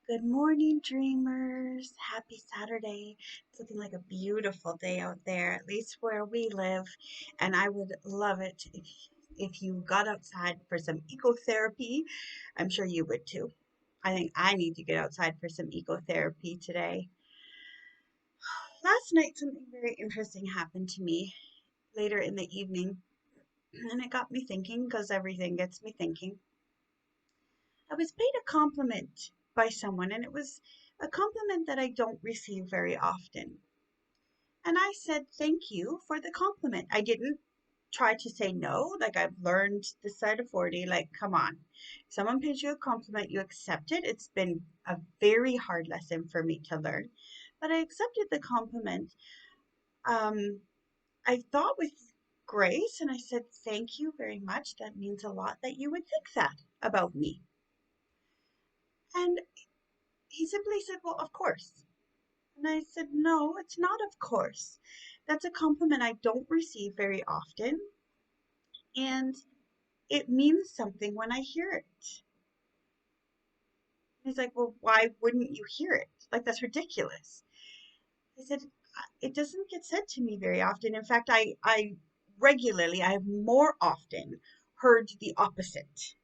Good morning, dreamers. Happy Saturday. It's looking like a beautiful day out there, at least where we live. And I would love it if you got outside for some ecotherapy. I'm sure you would too. I think I need to get outside for some ecotherapy today. Last night, something very interesting happened to me later in the evening, and it got me thinking because everything gets me thinking. I was paid a compliment by someone, and it was a compliment that I don't receive very often. And I said, "Thank you for the compliment." I didn't try to say no. Like, I've learned this side of 40, like, come on. If someone pays you a compliment, you accept it. It's been a very hard lesson for me to learn. But I accepted the compliment. Um, I thought with grace, and I said, "Thank you very much. That means a lot that you would think that about me." And he simply said, "Well, of course." And I said, "No, it's not of course. That's a compliment I don't receive very often, and it means something when I hear it." He's like, "Well, why wouldn't you hear it? Like, that's ridiculous." I said, "It doesn't get said to me very often. In fact, I regularly, I have more often heard the opposite.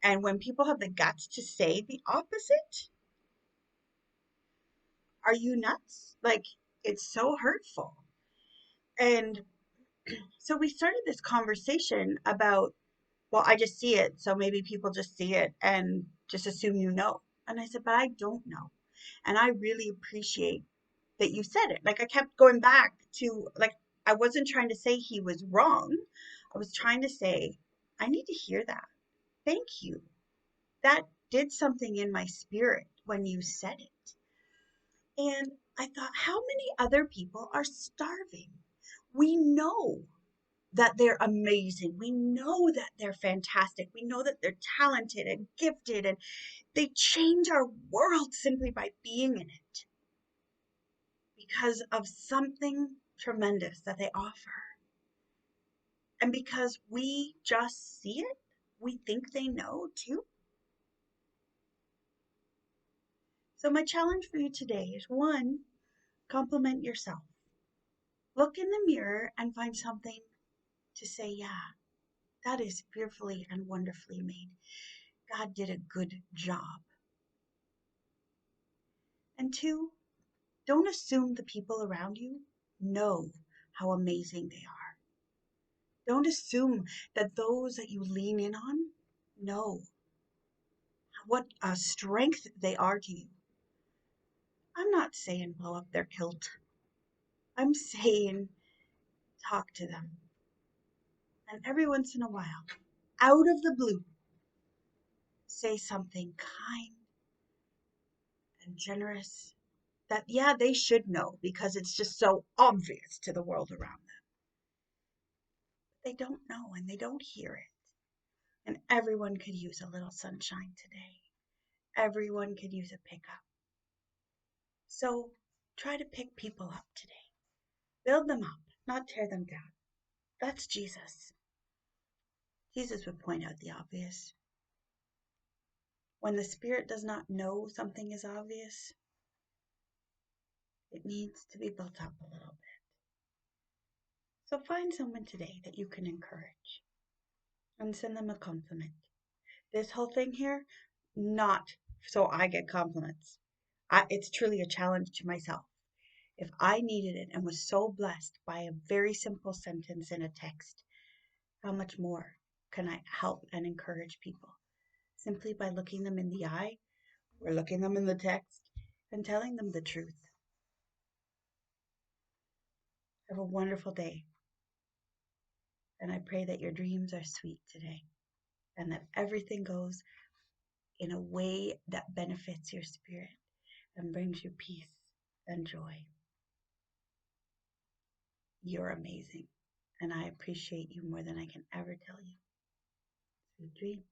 And when people have the guts to say the opposite, are you nuts? Like, it's so hurtful." And so we started this conversation about, well, I just see it. So maybe people just see it and just assume you know. And I said, "But I don't know. And I really appreciate that you said it." Like, I kept going back to, like, I wasn't trying to say he was wrong. I was trying to say, I need to hear that. Thank you. That did something in my spirit when you said it. And I thought, how many other people are starving? We know that they're amazing. We know that they're fantastic. We know that they're talented and gifted, and they change our world simply by being in it because of something tremendous that they offer. And because we just see it, we think they know too. So, my challenge for you today is one, compliment yourself. Look in the mirror and find something to say, "Yeah, that is fearfully and wonderfully made. God did a good job." And two, don't assume the people around you know how amazing they are. Don't assume that those that you lean in on know what a strength they are to you. I'm not saying blow up their kilt. I'm saying talk to them. And every once in a while, out of the blue, say something kind and generous that, yeah, they should know because it's just so obvious to the world around them. They don't know and they don't hear it. And everyone could use a little sunshine today. Everyone could use a pickup. So try to pick people up today. Build them up, not tear them down. That's Jesus. Jesus would point out the obvious. When the spirit does not know something is obvious, it needs to be built up a little bit. So find someone today that you can encourage and send them a compliment. This whole thing here, not so I get compliments. It's truly a challenge to myself. If I needed it and was so blessed by a very simple sentence in a text, how much more can I help and encourage people? Simply by looking them in the eye or looking them in the text and telling them the truth. Have a wonderful day. And I pray that your dreams are sweet today and that everything goes in a way that benefits your spirit and brings you peace and joy. You're amazing. And I appreciate you more than I can ever tell you. Sweet dreams.